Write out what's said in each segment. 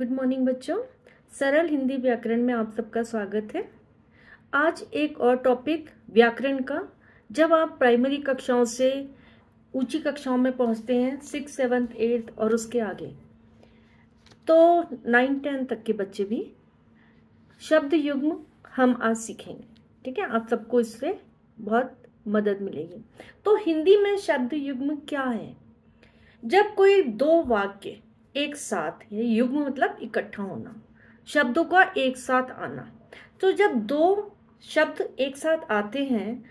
Good morning बच्चों। सरल हिंदी व्याकरण में आप सबका स्वागत है। आज एक और टॉपिक व्याकरण का। जब आप प्राइमरी कक्षाओं से ऊंची कक्षाओं में पहुंचते हैं 6th 7th 8th और उसके आगे, तो 9th 10th तक के बच्चे भी शब्द युग्म हम आज सीखेंगे। ठीक है, आप सबको इससे बहुत मदद मिलेगी। तो हिंदी में शब्द युग्म क्या है? जब कोई दो वाक्य एक साथ है, युग्म मतलब इकट्ठा होना, शब्दों का एक साथ आना। तो जब दो शब्द एक साथ आते हैं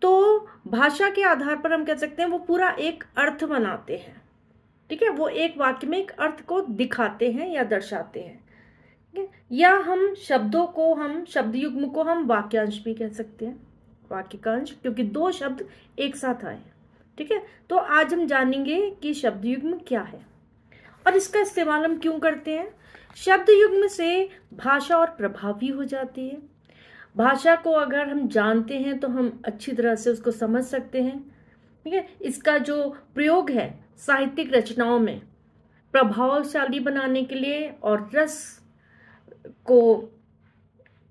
तो भाषा के आधार पर हम कह सकते हैं वो पूरा एक अर्थ बनाते हैं। ठीक है, वो एक वाक्य में एक अर्थ को दिखाते हैं या दर्शाते हैं। ठीक है, या हम शब्दों को, हम शब्द युग्म को हम वाक्यांश भी कह सकते हैं, वाक्य का अंश, क्योंकि दो शब्द एक साथ आए। ठीक है, तो आज हम जानेंगे कि शब्द युग्म क्या है और इसका इस्तेमाल हम क्यों करते हैं। शब्द युग्म से भाषा और प्रभावी हो जाती है। भाषा को अगर हम जानते हैं तो हम अच्छी तरह से उसको समझ सकते हैं। ठीक है, इसका जो प्रयोग है साहित्यिक रचनाओं में प्रभावशाली बनाने के लिए और रस को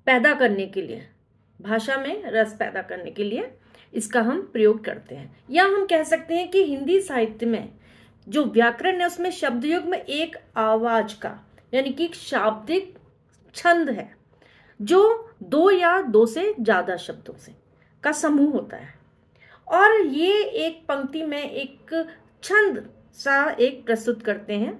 पैदा करने के लिए, भाषा में रस पैदा करने के लिए इसका हम प्रयोग करते हैं। या हम कह सकते हैं कि हिंदी साहित्य में जो व्याकरण है उसमें शब्द युग्म एक आवाज का, यानी कि शाब्दिक छंद है जो दो या दो से ज्यादा शब्दों से का समूह होता है और ये एक पंक्ति में एक छंद सा एक प्रस्तुत करते हैं।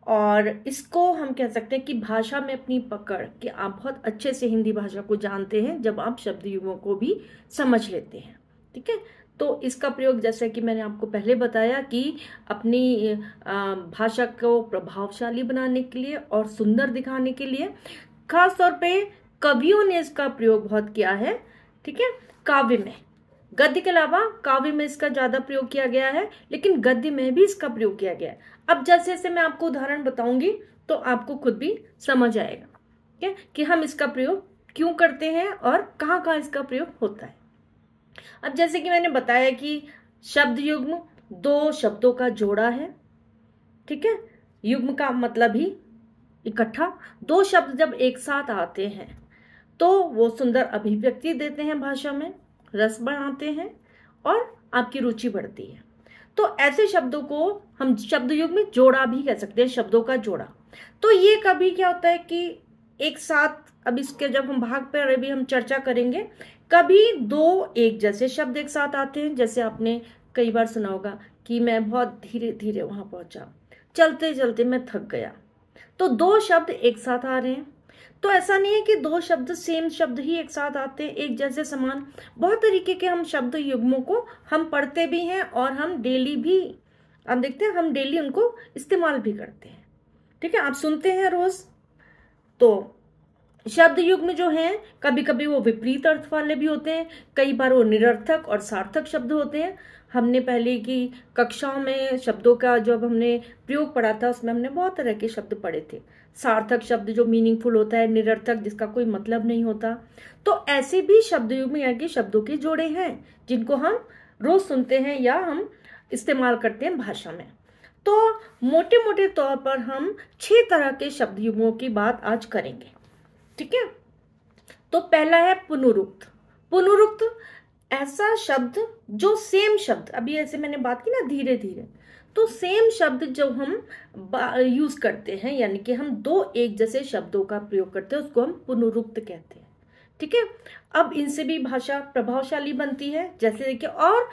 और इसको हम कह सकते हैं कि भाषा में अपनी पकड़, कि आप बहुत अच्छे से हिंदी भाषा को जानते हैं जब आप शब्द युग्मों को भी समझ लेते हैं। ठीक है, तो इसका प्रयोग जैसे कि मैंने आपको पहले बताया कि अपनी भाषा को प्रभावशाली बनाने के लिए और सुंदर दिखाने के लिए, खास तौर पे कवियों ने इसका प्रयोग बहुत किया है। ठीक है, काव्य में, गद्य के अलावा काव्य में इसका ज्यादा प्रयोग किया गया है, लेकिन गद्य में भी इसका प्रयोग किया गया है। अब जैसे जैसे मैं आपको उदाहरण बताऊंगी तो आपको खुद भी समझ आएगा ठीक है कि हम इसका प्रयोग क्यों करते हैं और कहाँ कहाँ इसका प्रयोग होता है। अब जैसे कि मैंने बताया कि शब्द युग्म दो शब्दों का जोड़ा है। ठीक है, युग्म का मतलब ही इकट्ठा। दो शब्द जब एक साथ आते हैं तो वो सुंदर अभिव्यक्ति देते हैं, भाषा में रस बढ़ाते हैं और आपकी रुचि बढ़ती है। तो ऐसे शब्दों को हम शब्द युग्म में जोड़ा भी कह सकते हैं, शब्दों का जोड़ा। तो ये कभी क्या होता है कि एक साथ, अब इसके जब हम भाग पर अभी हम चर्चा करेंगे, कभी दो एक जैसे शब्द एक साथ आते हैं। जैसे आपने कई बार सुना होगा कि मैं बहुत धीरे धीरे वहां पहुंचा, चलते चलते मैं थक गया। तो दो शब्द एक साथ आ रहे हैं। तो ऐसा नहीं है कि दो शब्द सेम शब्द ही एक साथ आते हैं एक जैसे समान। बहुत तरीके के हम शब्द युग्मों को हम पढ़ते भी हैं और हम डेली भी, आप देखते हैं, हम डेली उनको इस्तेमाल भी करते हैं। ठीक है, आप सुनते हैं रोज। तो शब्द युग्म जो हैं कभी कभी वो विपरीत अर्थ वाले भी होते हैं, कई बार वो निरर्थक और सार्थक शब्द होते हैं। हमने पहले की कक्षाओं में शब्दों का जब हमने प्रयोग पढ़ा था उसमें हमने बहुत तरह के शब्द पढ़े थे। सार्थक शब्द जो मीनिंगफुल होता है, निरर्थक जिसका कोई मतलब नहीं होता। तो ऐसे भी शब्द युग्म यानी कि शब्दों के जोड़े हैं जिनको हम रोज सुनते हैं या हम इस्तेमाल करते हैं भाषा में। तो मोटे मोटे तौर पर हम 6 तरह के शब्द युग्मों की बात आज करेंगे। ठीक है, तो पहला है पुनरुक्त। पुनरुक्त ऐसा शब्द जो सेम शब्द, अभी ऐसे मैंने बात की ना धीरे धीरे, तो सेम शब्द जो हम यूज करते हैं, यानी कि हम दो एक जैसे शब्दों का प्रयोग करते हैं, उसको हम पुनरुक्त कहते हैं। ठीक है, अब इनसे भी भाषा प्रभावशाली बनती है। जैसे देखिए, और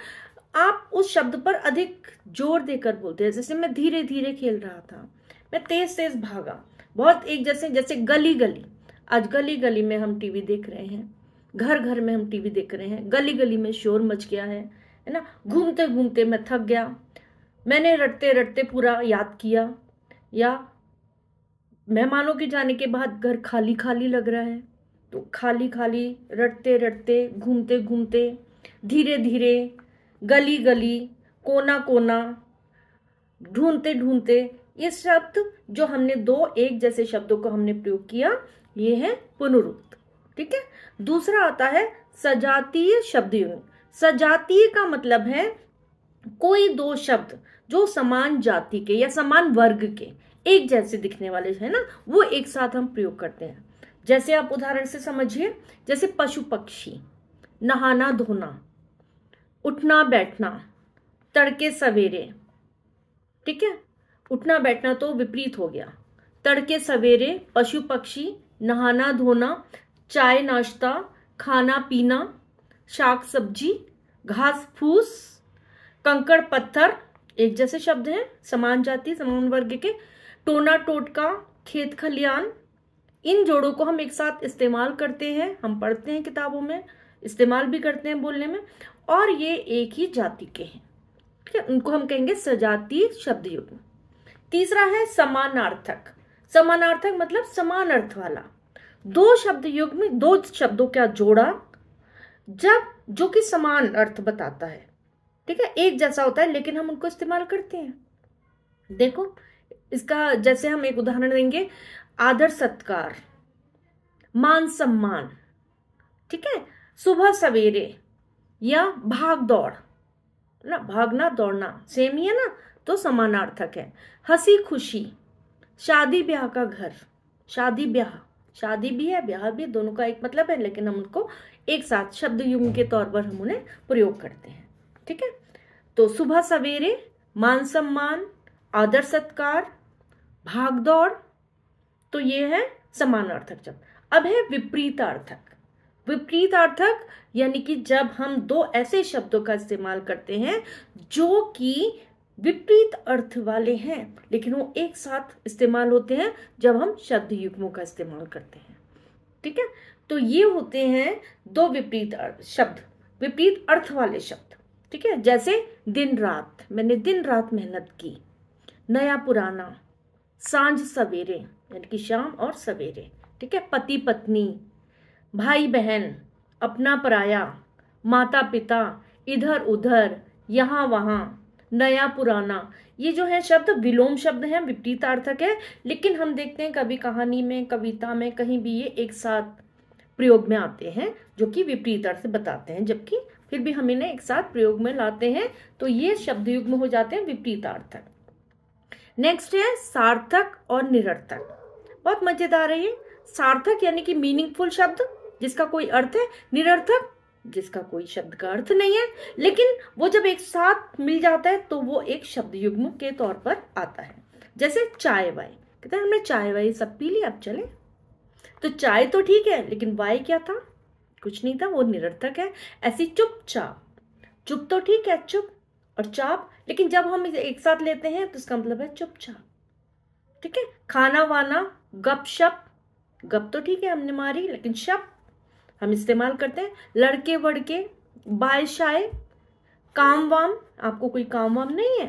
आप उस शब्द पर अधिक जोर देकर बोलते हैं। जैसे मैं धीरे धीरे खेल रहा था, मैं तेज तेज भागा, बहुत एक जैसे। जैसे गली गली, आज गली गली में हम टीवी देख रहे हैं, घर घर में हम टीवी देख रहे हैं, गली गली में शोर मच गया है ना। घूमते घूमते मैं थक गया, मैंने रटते रटते पूरा याद किया। या मेहमानों के जाने के बाद घर खाली खाली लग रहा है, तो खाली खाली, रटते रटते, घूमते घूमते, धीरे धीरे, गली गली, कोना कोना, ढूंढते ढूंढते, ये शब्द जो हमने दो एक जैसे शब्दों को हमने प्रयोग किया, ये है पुनरुक्त। ठीक है, दूसरा आता है सजातीय शब्द युग्म। सजातीय का मतलब है कोई दो शब्द जो समान जाति के या समान वर्ग के एक जैसे दिखने वाले है ना, वो एक साथ हम प्रयोग करते हैं। जैसे आप उदाहरण से समझिए, जैसे पशु पक्षी, नहाना धोना, उठना बैठना, तड़के सवेरे। ठीक है, उठना बैठना तो विपरीत हो गया। तड़के सवेरे, पशु पक्षी, नहाना धोना, चाय नाश्ता, खाना पीना, शाक सब्जी, घास फूस, कंकड़ पत्थर एक जैसे शब्द हैं, समान जाति समान वर्ग के। टोना टोटका, खेत खलियान। इन जोड़ों को हम एक साथ इस्तेमाल करते हैं, हम पढ़ते हैं किताबों में, इस्तेमाल भी करते हैं बोलने में, और ये एक ही जाति के हैं। ठीक है, उनको हम कहेंगे सजातीय शब्द युग्म। तीसरा है समानार्थक। समानार्थक मतलब समान अर्थ वाला। दो शब्द युग्म, दो शब्दों का जोड़ा जब जो कि समान अर्थ बताता है। ठीक है, एक जैसा होता है लेकिन हम उनको इस्तेमाल करते हैं। देखो इसका, जैसे हम एक उदाहरण देंगे, आदर सत्कार, मान सम्मान। ठीक है, सुबह सवेरे या भाग दौड़ ना, भागना दौड़ना सेम ही है ना, तो समानार्थक है। हंसी खुशी, शादी ब्याह का घर, शादी ब्याह, शादी भी है ब्याह भी, दोनों का एक मतलब है, लेकिन हम उनको एक साथ शब्द युग्म के तौर पर हम उन्हें प्रयोग करते हैं। ठीक है, तो सुबह सवेरे, मान सम्मान, आदर सत्कार, भाग दौड़, तो ये है समानार्थक शब्द। अब है विपरीतार्थक। विपरीतार्थक यानी कि जब हम दो ऐसे शब्दों का इस्तेमाल करते हैं जो कि विपरीत अर्थ वाले हैं, लेकिन वो एक साथ इस्तेमाल होते हैं जब हम शब्द युग्मों का इस्तेमाल करते हैं। ठीक है, तो ये होते हैं दो विपरीत शब्द, विपरीत अर्थ वाले शब्द। ठीक है, जैसे दिन रात, मैंने दिन रात मेहनत की। नया पुराना, सांझ सवेरे यानी कि शाम और सवेरे। ठीक है, पति पत्नी, भाई बहन, अपना पराया, माता पिता, इधर उधर, यहाँ वहाँ, नया पुराना। ये जो है शब्द विलोम शब्द हैं, विपरीतार्थक है, लेकिन हम देखते हैं कभी कहानी में, कविता में, कहीं भी ये एक साथ प्रयोग में आते हैं जो कि विपरीत अर्थ बताते हैं, जबकि फिर भी हम इन्हें एक साथ प्रयोग में लाते हैं, तो ये शब्द युग्म हो जाते हैं विपरीतार्थक। नेक्स्ट है सार्थक और निरर्थक। बहुत मजेदार है ये। सार्थक यानी कि मीनिंगफुल शब्द जिसका कोई अर्थ है, निरर्थक जिसका कोई शब्द का अर्थ नहीं है, लेकिन वो जब एक साथ मिल जाता है तो वो एक शब्द युग्म के तौर पर आता है। जैसे चाय वाय, कहते हैं हमने चाय वाय सब पी ली, अब चले। तो चाय तो ठीक है, लेकिन वाय क्या था, कुछ नहीं था, वो निरर्थक है। ऐसी चुपचाप, चुप तो ठीक है, चुप और चाप, लेकिन जब हम इसे एक साथ लेते हैं तो इसका मतलब है चुपचाप। ठीक है, खाना वाना, गप शप, गप तो ठीक है हमने मारी, लेकिन शप हम इस्तेमाल करते हैं। लड़के वड़के, बाय शाय, काम वाम, आपको कोई काम वाम नहीं है,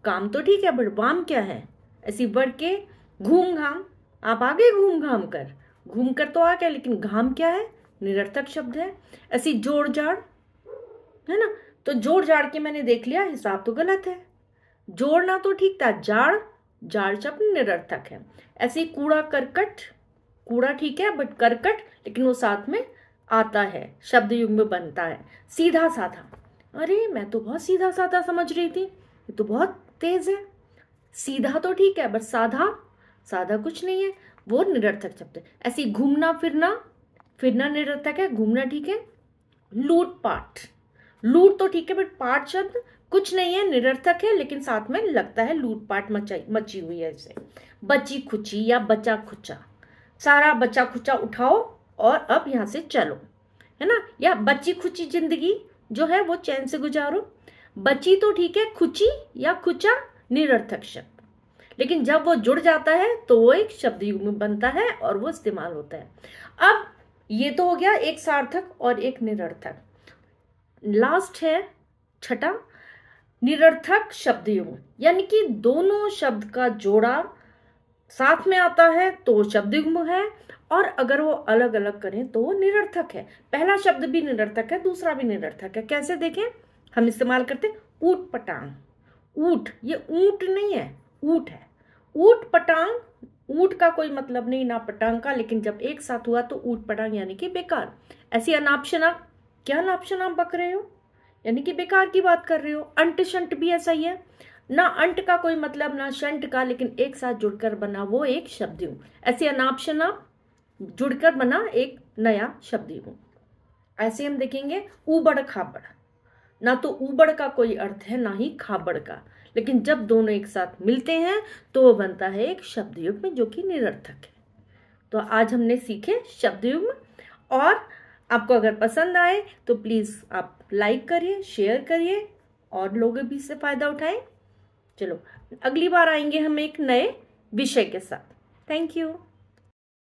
काम तो ठीक है बट वाम क्या है, ऐसी वड़के, घूम घाम, आप आ गए घूम घाम कर, घूम कर तो आ गए, लेकिन घाम क्या है, निरर्थक शब्द है। ऐसी जोड़ जाड़ है ना, तो जोड़ जाड़ के मैंने देख लिया हिसाब तो गलत है, जोड़ना तो ठीक था, जाड़, जाड़ शब्द निरर्थक है। ऐसे कूड़ा करकट, कूड़ा ठीक है बट करकट, लेकिन वो साथ में आता है, शब्द युग्म में बनता है। सीधा साधा, अरे मैं तो बहुत सीधा साधा समझ रही थी, ये तो बहुत तेज है। सीधा तो ठीक है बट साधा, साधा कुछ नहीं है, वो निरर्थक शब्द है। ऐसी घूमना फिरना, फिरना निरर्थक है, घूमना ठीक है। लूट पाट, लूट तो ठीक है बट पाट शब्द कुछ नहीं है, निरर्थक है, लेकिन साथ में लगता है लूट पाट मची हुई है। इसे बची खुची या बचा खुचा, सारा बचा खुचा उठाओ और अब यहां से चलो, है ना। या बची खुची जिंदगी जो है वो चैन से गुजारो। बची तो ठीक है, खुची या खुचा निरर्थक शब्द, लेकिन जब वो जुड़ जाता है तो वो एक शब्द युग्म बनता है और वो इस्तेमाल होता है। अब ये तो हो गया एक सार्थक और एक निरर्थक। लास्ट है छठा, निरर्थक शब्द युग्म, यानी कि दोनों शब्द का जोड़ा साथ में आता है तो शब्द युग्म है, और अगर वो अलग अलग करें तो वो निरर्थक है। पहला शब्द भी निरर्थक है, दूसरा भी निरर्थक है। कैसे देखें, हम इस्तेमाल करते हैं ऊट पटांग। ऊट, ये ऊंट नहीं है, ऊट है। ऊट पटांग, ऊट का कोई मतलब नहीं ना पटांग का, लेकिन जब एक साथ हुआ तो ऊट पटांग यानी कि बेकार। ऐसी अनाप शनाप, क्या अनाप शनाप बक रहे हो, यानी कि बेकार की बात कर रहे हो। अंट शंट भी ऐसा ही है ना, अंट का कोई मतलब ना शंट का, लेकिन एक साथ जुड़कर बना वो एक शब्द युग। ऐसे अनाप शनाप जुड़कर बना एक नया शब्द युग। ऐसे हम देखेंगे ऊबड़ खाबड़, ना तो ऊबड़ का कोई अर्थ है ना ही खाबड़ का, लेकिन जब दोनों एक साथ मिलते हैं तो वो बनता है एक शब्द युग में जो कि निरर्थक है। तो आज हमने सीखे शब्द युग, और आपको अगर पसंद आए तो प्लीज़ आप लाइक करिए, शेयर करिए, और लोग भी इससे फ़ायदा उठाएं। चलो, अगली बार आएंगे हम एक नए विषय के साथ। Thank you.